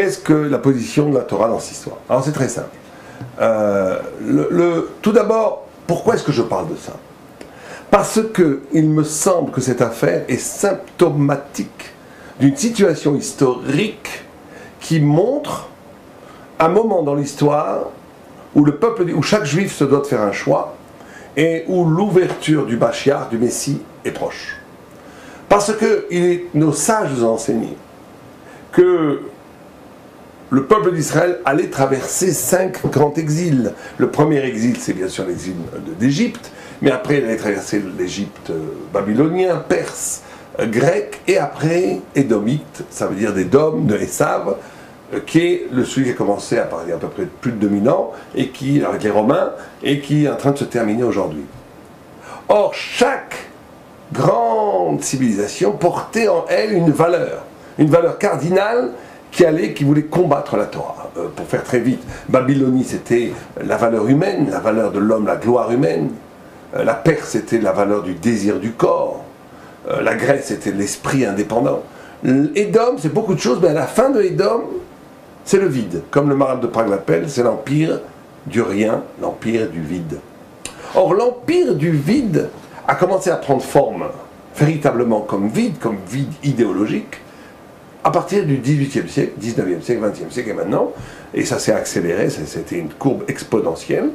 Qu'est-ce que la position de la Torah dans cette histoire? Alors c'est très simple. Tout d'abord, pourquoi est-ce que je parle de ça? Parce qu'il me semble que cette affaire est symptomatique d'une situation historique qui montre un moment dans l'histoire où où chaque juif se doit de faire un choix et où l'ouverture du Mashiach, du Messie, est proche. Parce que nos sages nous ont enseigné que le peuple d'Israël allait traverser 5 grands exils. Le premier exil, c'est bien sûr l'exil d'Égypte, mais après il allait traverser l'Égypte babylonien, perse, grec, et après édomite, ça veut dire des Dômes, de Esav, qui est celui qui a commencé à parler à peu près plus de 2000 ans, et avec les Romains, et qui est en train de se terminer aujourd'hui. Or, chaque grande civilisation portait en elle une valeur cardinale qui voulait combattre la Torah. Pour faire très vite, Babylonie c'était la valeur humaine, la valeur de l'homme, la gloire humaine. La Perse c'était la valeur du désir du corps. La Grèce c'était l'esprit indépendant. Édom c'est beaucoup de choses, mais à la fin de Édom, c'est le vide. Comme le Maral de Prague l'appelle, c'est l'empire du rien, l'empire du vide. Or l'empire du vide a commencé à prendre forme véritablement comme vide idéologique, à partir du XVIIIe siècle, XIXe siècle, XXe siècle et maintenant, et ça s'est accéléré, c'était une courbe exponentielle,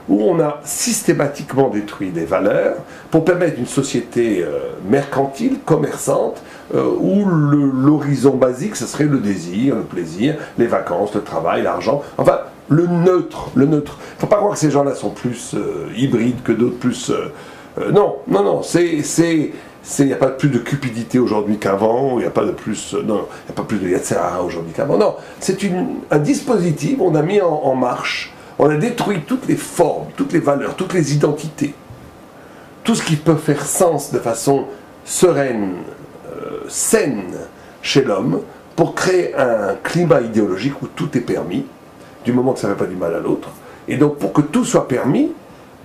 où on a systématiquement détruit des valeurs pour permettre une société mercantile, commerçante, où l'horizon basique, ce serait le désir, le plaisir, les vacances, le travail, l'argent, enfin, le neutre. Il ne faut pas croire que ces gens-là sont plus hybrides que d'autres, plus... non, il n'y a pas plus de cupidité aujourd'hui qu'avant, il n'y a pas de plus, il n'y a pas plus de Yetzirah aujourd'hui qu'avant. Non, c'est un dispositif, on a mis en marche, on a détruit toutes les formes, toutes les valeurs, toutes les identités, tout ce qui peut faire sens de façon sereine, saine chez l'homme, pour créer un climat idéologique où tout est permis, du moment que ça ne fait pas du mal à l'autre. Et donc pour que tout soit permis,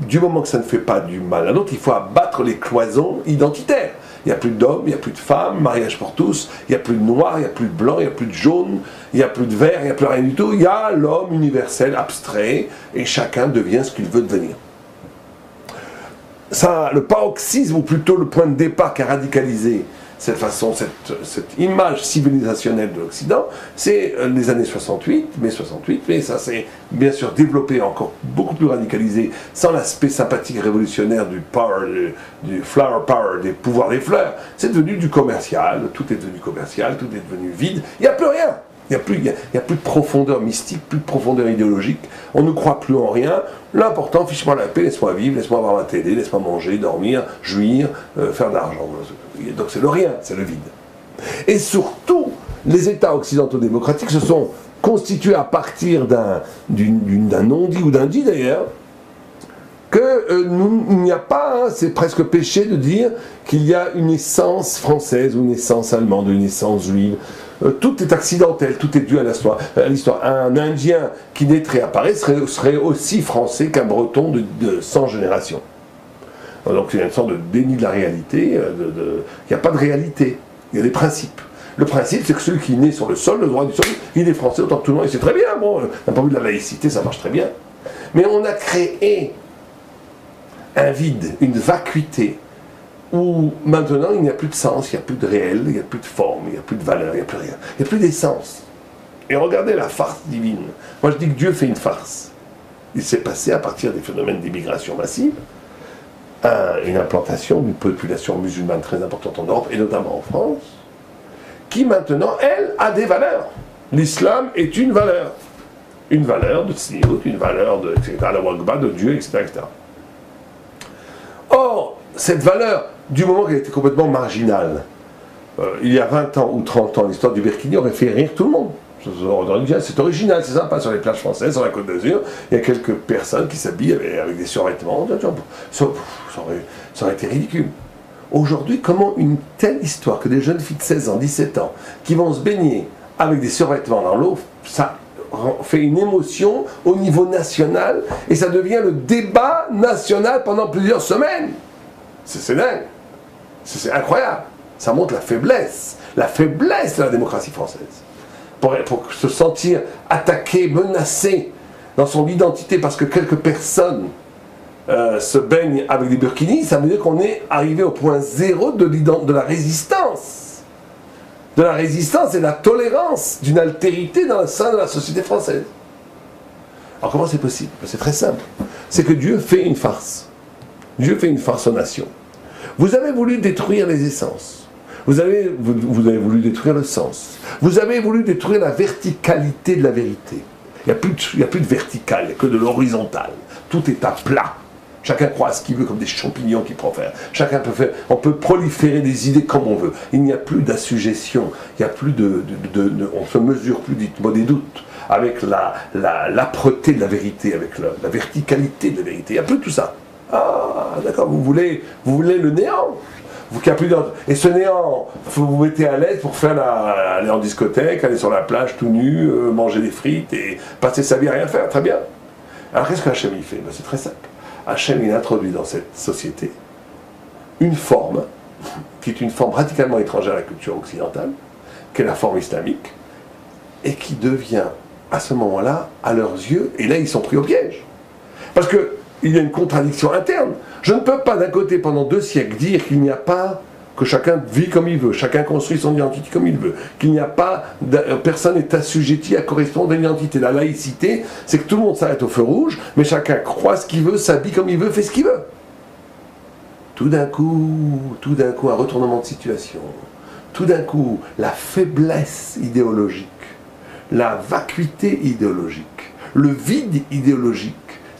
du moment que ça ne fait pas du mal à l'autre, il faut abattre les cloisons identitaires. Il n'y a plus d'hommes, il n'y a plus de femmes, mariage pour tous, il n'y a plus de noir, il n'y a plus de blanc, il n'y a plus de jaune, il n'y a plus de vert, il n'y a plus rien du tout. Il y a l'homme universel, abstrait, et chacun devient ce qu'il veut devenir. Ça, le paroxysme, ou plutôt le point de départ qui a radicalisé cette façon, cette image civilisationnelle de l'Occident, c'est les années 68, mais ça s'est bien sûr développé encore beaucoup plus radicalisé, sans l'aspect sympathique et révolutionnaire du flower power, des pouvoirs des fleurs. C'est devenu du commercial, tout est devenu commercial, tout est devenu vide, il n'y a plus rien. Il n'y a plus de profondeur mystique, plus de profondeur idéologique, on ne croit plus en rien. L'important, fiche-moi la paix, laisse-moi vivre, laisse-moi avoir ma télé, laisse-moi manger, dormir, jouir, faire de l'argent. Donc c'est le rien, c'est le vide. Et surtout, les États occidentaux démocratiques se sont constitués à partir d'un non-dit ou d'un dit d'ailleurs, qu'il n'y a pas, c'est presque péché de dire qu'il y a une essence française ou une essence allemande ou une essence juive. Tout est accidentel, tout est dû à l'histoire. Un Indien qui naîtrait à Paris serait aussi français qu'un Breton de 100 générations. Donc il y a une sorte de déni de la réalité. Il n'y a pas de réalité, il y a des principes. Le principe, c'est que celui qui naît sur le sol, le droit du sol, il est français autant que tout le monde, et c'est très bien. Bon, d'un point de vue de la laïcité, ça marche très bien. Mais on a créé un vide, une vacuité, où maintenant il n'y a plus de sens, il n'y a plus de réel, il n'y a plus de forme, il n'y a plus de valeur, il n'y a plus rien. Il n'y a plus d'essence. Et regardez la farce divine. Moi je dis que Dieu fait une farce. Il s'est passé à partir des phénomènes d'immigration massive, une implantation d'une population musulmane très importante en Europe, et notamment en France, qui maintenant, elle, a des valeurs. L'islam est une valeur. Une valeur de tzniut, une valeur de, etc., la waqba de Dieu, etc., etc. Or, cette valeur, du moment qu'elle était complètement marginale, il y a 20 ans ou 30 ans, l'histoire du Burkini aurait fait rire tout le monde. C'est original, c'est sympa, sur les plages françaises, sur la Côte d'Azur, il y a quelques personnes qui s'habillent avec des survêtements, ça aurait été ridicule. Aujourd'hui, comment une telle histoire, que des jeunes filles de 16 ans, 17 ans, qui vont se baigner avec des survêtements dans l'eau, ça fait une émotion au niveau national, et ça devient le débat national pendant plusieurs semaines. C'est dingue. C'est incroyable. Ça montre la faiblesse de la démocratie française. pour se sentir attaqué, menacé dans son identité parce que quelques personnes se baignent avec des burkinis, ça veut dire qu'on est arrivé au point zéro de la résistance. De la résistance et de la tolérance d'une altérité dans le sein de la société française. Alors comment c'est possible? C'est très simple. C'est que Dieu fait une farce. Dieu fait une farce aux nations. Vous avez voulu détruire les essences. Vous avez voulu détruire le sens. Vous avez voulu détruire la verticalité de la vérité. Il n'y a plus de vertical, il n'y a que de l'horizontal. Tout est à plat. Chacun croit à ce qu'il veut comme des champignons qui profèrent. Chacun peut faire, on peut proliférer des idées comme on veut. Il n'y a plus d'assujetion, il n'y a plus on se mesure plus, dites-moi des doutes, avec l'âpreté de la vérité, avec la verticalité de la vérité. Il n'y a plus tout ça. Ah, d'accord, vous voulez le néant. Et ce néant, vous vous mettez à l'aise pour faire aller en discothèque, aller sur la plage tout nu, manger des frites et passer sa vie à rien faire. Très bien. Alors qu'est-ce qu'Hachem il fait? C'est très simple. Hachem il introduit dans cette société une forme qui est une forme radicalement étrangère à la culture occidentale, qui est la forme islamique, et qui devient à ce moment-là, à leurs yeux, et là ils sont pris au piège. Parce qu'il y a une contradiction interne. Je ne peux pas d'un côté pendant 2 siècles dire qu'il n'y a pas, que chacun vit comme il veut, chacun construit son identité comme il veut, qu'il n'y a pas, personne n'est assujetti à correspondre à une identité. La laïcité, c'est que tout le monde s'arrête au feu rouge, mais chacun croit ce qu'il veut, s'habille comme il veut, fait ce qu'il veut. Tout d'un coup, un retournement de situation. Tout d'un coup, la faiblesse idéologique, la vacuité idéologique, le vide idéologique,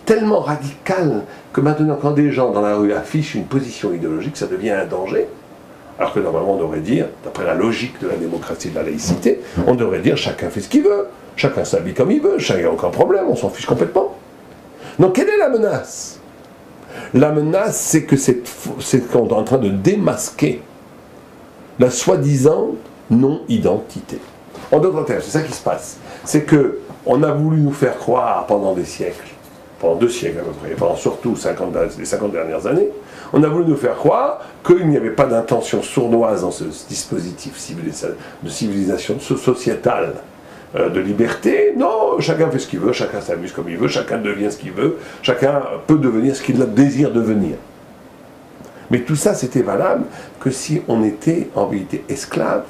tellement radical que maintenant, quand des gens dans la rue affichent une position idéologique, ça devient un danger. Alors que normalement, on devrait dire, d'après la logique de la démocratie et de la laïcité, on devrait dire chacun fait ce qu'il veut, chacun s'habille comme il veut, chacun n'a aucun problème, on s'en fiche complètement. Donc, quelle est la menace? La menace, c'est que c'est qu'on est en train de démasquer la soi-disant non-identité. En d'autres termes, c'est ça qui se passe. C'est que on a voulu nous faire croire pendant des siècles, pendant 2 siècles à peu près, pendant surtout les 50 dernières années, on a voulu nous faire croire qu'il n'y avait pas d'intention sournoise dans ce dispositif de civilisation sociétale, de liberté. Non, chacun fait ce qu'il veut, chacun s'amuse comme il veut, chacun devient ce qu'il veut, chacun peut devenir ce qu'il désire devenir. Mais tout ça, c'était valable que si on était en vérité esclave,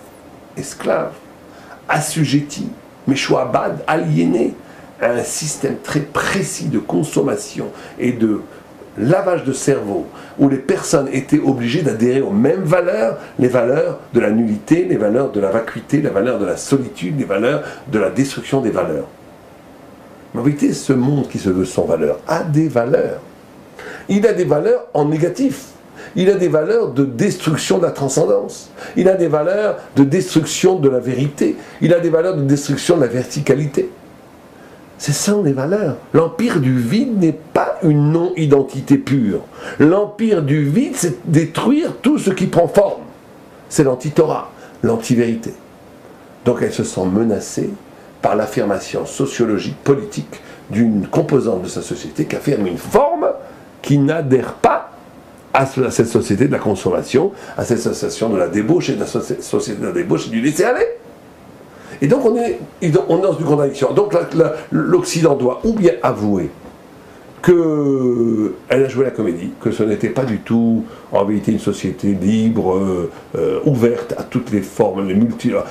assujetti, méchoabad, aliéné à un système très précis de consommation et de lavage de cerveau, où les personnes étaient obligées d'adhérer aux mêmes valeurs, les valeurs de la nullité, les valeurs de la vacuité, les valeurs de la solitude, les valeurs de la destruction des valeurs. Mais en vérité, ce monde qui se veut sans valeur a des valeurs. Il a des valeurs en négatif. Il a des valeurs de destruction de la transcendance. Il a des valeurs de destruction de la vérité. Il a des valeurs de destruction de la verticalité. Ce sont des valeurs. L'empire du vide n'est pas une non-identité pure. L'empire du vide, c'est détruire tout ce qui prend forme. C'est l'anti-Torah, l'anti-vérité. Donc elles se sentent menacées par l'affirmation sociologique, politique d'une composante de sa société qui affirme une forme qui n'adhère pas à cette société de la consommation, à cette association de la débauche et de la société de la débauche et du laisser-aller. Et donc on est dans une contradiction. Donc l'Occident doit ou bien avouer qu'elle a joué la comédie, que ce n'était pas du tout en vérité une société libre, ouverte à toutes les formes,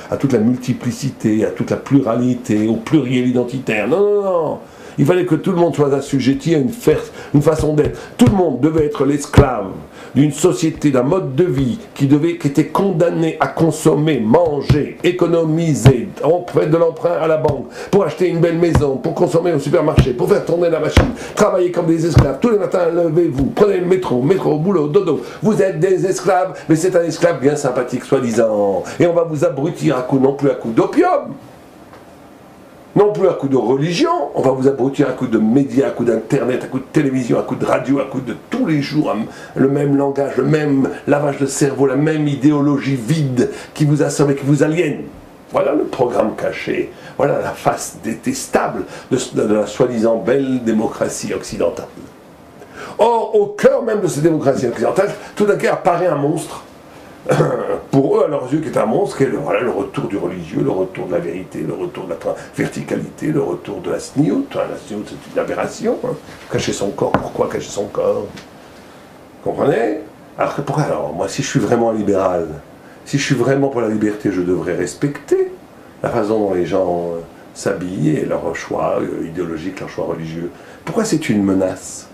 à toute la multiplicité, à toute la pluralité, au pluriel identitaire. Non, non, non. Il fallait que tout le monde soit assujetti à une façon d'être. Tout le monde devait être l'esclave d'une société, d'un mode de vie qui était condamné à consommer, manger, économiser, faire de l'emprunt à la banque, pour acheter une belle maison, pour consommer au supermarché, pour faire tourner la machine, travailler comme des esclaves. Tous les matins, levez-vous, prenez le métro, boulot, dodo. Vous êtes des esclaves, mais c'est un esclave bien sympathique, soi-disant. Et on va vous abrutir non plus à coup d'opium, non plus à coup de religion, on va vous abrutir à coup de médias, à coup d'internet, à coup de télévision, à coup de radio, à coup de tous les jours, le même langage, le même lavage de cerveau, la même idéologie vide qui vous assomme et qui vous aliène. Voilà le programme caché, voilà la face détestable de la soi-disant belle démocratie occidentale. Or, au cœur même de cette démocratie occidentale, tout d'un coup apparaît un monstre pour eux, à leurs yeux, qui est un monstre, qui est voilà, le retour du religieux, le retour de la vérité, le retour de la verticalité, le retour de la sniout. La sniout, c'est une aberration. Hein. Cacher son corps, pourquoi cacher son corps? Vous comprenez? Alors, pourquoi alors, moi, si je suis vraiment un libéral, si je suis vraiment pour la liberté, je devrais respecter la façon dont les gens s'habillent et leur choix idéologique, leur choix religieux. Pourquoi c'est une menace?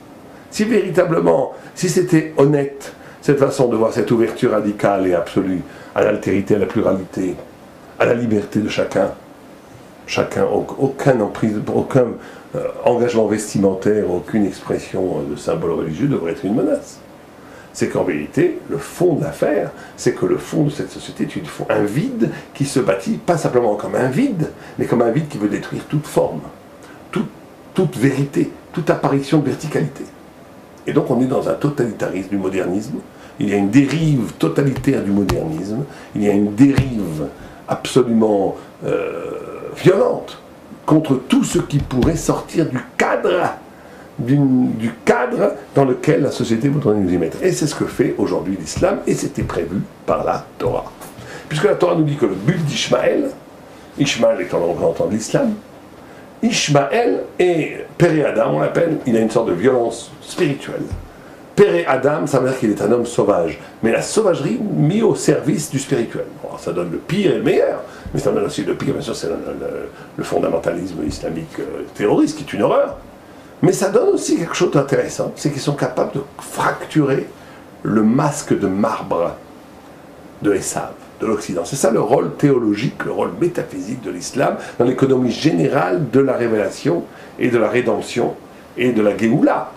Si véritablement, si c'était honnête, cette façon de voir cette ouverture radicale et absolue à l'altérité, à la pluralité, à la liberté de chacun, aucun engagement vestimentaire, aucune expression de symbole religieux devrait être une menace. C'est qu'en vérité, le fond de l'affaire, c'est que le fond de cette société est un vide qui se bâtit, pas simplement comme un vide, mais comme un vide qui veut détruire toute forme, toute vérité, toute apparition de verticalité. Et donc on est dans un totalitarisme du modernisme, il y a une dérive totalitaire du modernisme, il y a une dérive absolument violente contre tout ce qui pourrait sortir du cadre dans lequel la société voudrait nous y mettre. Et c'est ce que fait aujourd'hui l'islam, et c'était prévu par la Torah. Puisque la Torah nous dit que le but d'Ishmaël, Ishmaël étant le représentant de l'islam, Ishmaël est Péré Adam, on l'appelle, il a une sorte de violence spirituelle. Péré Adam, ça veut dire qu'il est un homme sauvage, mais la sauvagerie mise au service du spirituel. Bon, ça donne le pire et le meilleur, mais ça donne aussi le pire, bien sûr, c'est le fondamentalisme islamique terroriste, qui est une horreur. Mais ça donne aussi quelque chose d'intéressant, c'est qu'ils sont capables de fracturer le masque de marbre de Esav, de l'Occident. C'est ça le rôle théologique, le rôle métaphysique de l'islam dans l'économie générale de la révélation et de la rédemption et de la Géoula.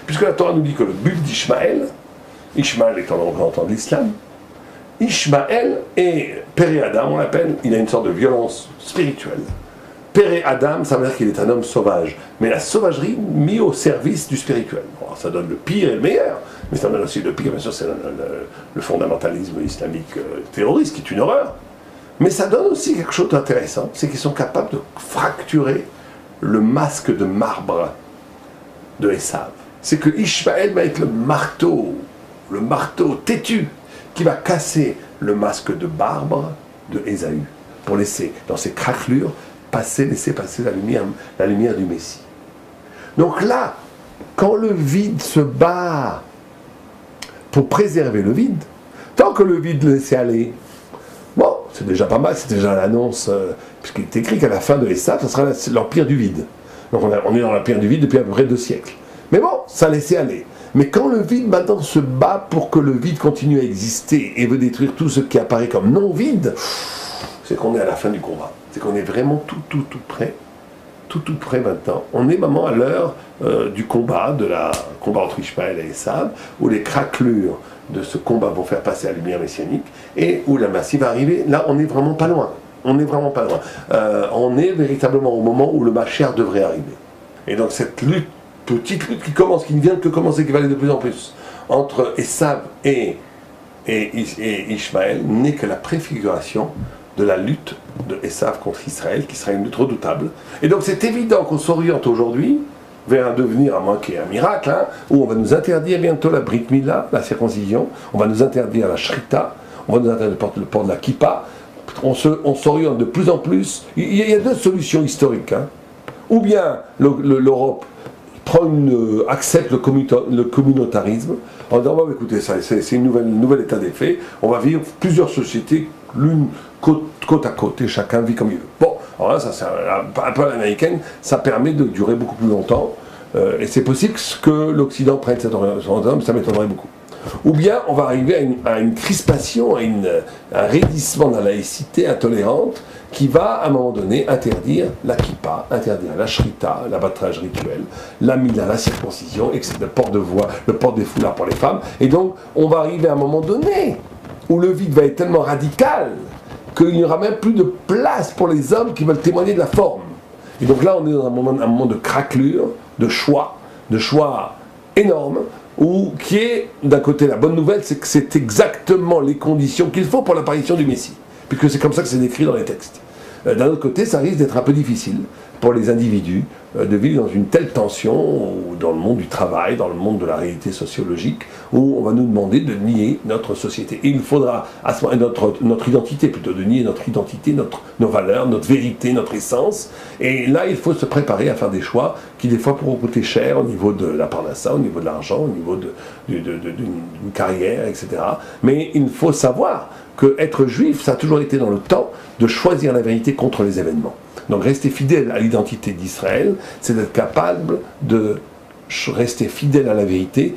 Puisque la Torah nous dit que le but d'Ishmaël, Ishmaël étant le représentant de l'islam, Ishmaël est Péré Adam, on l'appelle, il a une sorte de violence spirituelle. Péré Adam, ça veut dire qu'il est un homme sauvage, mais la sauvagerie mise au service du spirituel. Bon, ça donne le pire et le meilleur, mais ça donne aussi le pire, bien sûr, c'est le fondamentalisme islamique terroriste, qui est une horreur. Mais ça donne aussi quelque chose d'intéressant, c'est qu'ils sont capables de fracturer le masque de marbre de Esav. C'est que Ishmaël va être le marteau têtu, qui va casser le masque de marbre de Ésaü, pour laisser dans ses craquelures laisser passer la lumière du Messie. Donc là, quand le vide se bat pour préserver le vide, tant que le vide le laissait aller, bon, c'est déjà pas mal, c'est déjà l'annonce, puisqu'il est écrit qu'à la fin de Esav, ça sera l'empire du vide. Donc on est dans l'empire du vide depuis à peu près 2 siècles. Mais bon, ça laissait aller. Mais quand le vide maintenant se bat pour que le vide continue à exister et veut détruire tout ce qui apparaît comme non vide, c'est qu'on est à la fin du combat. C'est qu'on est vraiment tout près. Tout près maintenant. On est vraiment à l'heure du combat entre Ishmaël et Esav, où les craquelures de ce combat vont faire passer la lumière messianique, et où la Massie va arriver. Là, on n'est vraiment pas loin. On n'est vraiment pas loin. On est véritablement au moment où le Mashiach devrait arriver. Et donc cette lutte, petite lutte qui ne vient que commencer, qui va aller de plus en plus, entre Esav et Ishmaël, n'est que la préfiguration de la lutte de Esav contre Israël, qui sera une lutte redoutable. Et donc c'est évident qu'on s'oriente aujourd'hui vers un devenir, à moins qu'il y ait un miracle, hein, où on va nous interdire bientôt la Brit Mila, la circoncision, on va nous interdire la Shrita, on va nous interdire le port de la Kippa, on s'oriente de plus en plus. Il y a 2 solutions historiques. Hein. Ou bien l'Europe accepte le communautarisme en disant bon, écoutez, c'est une nouvelle état des faits, on va vivre plusieurs sociétés, l'une côte à côté, chacun vit comme il veut. Bon, alors là, ça c'est un peu à l'américaine, ça permet de durer beaucoup plus longtemps, et c'est possible que l'Occident prenne cette orientation, mais ça m'étonnerait beaucoup. Ou bien on va arriver à une crispation, à un raidissement de la laïcité intolérante, qui va, à un moment donné, interdire la kippa, interdire la shrita, l'abattage rituel, la mila, la circoncision, etc., le port de voix, le port des foulards pour les femmes. Et donc, on va arriver à un moment donné où le vide va être tellement radical qu'il n'y aura même plus de place pour les hommes qui veulent témoigner de la forme. Et donc là, on est dans un moment de craquelure, de choix énorme, qui est, d'un côté, la bonne nouvelle, c'est que c'est exactement les conditions qu'il faut pour l'apparition du Messie, puisque c'est comme ça que c'est décrit dans les textes. D'un autre côté, ça risque d'être un peu difficile pour les individus, de vivre dans une telle tension dans le monde du travail, dans le monde de la réalité sociologique, où on va nous demander de nier notre société. Et il faudra, à ce moment, notre identité, plutôt de nier notre identité, nos valeurs, notre vérité, notre essence. Et là, il faut se préparer à faire des choix qui, des fois, pourront coûter cher au niveau de la parnassa, au niveau de l'argent, au niveau d'une carrière, etc. Mais il faut savoir que être juif, ça a toujours été dans le temps de choisir la vérité contre les événements. Donc rester fidèle à l'identité d'Israël, c'est d'être capable de rester fidèle à la vérité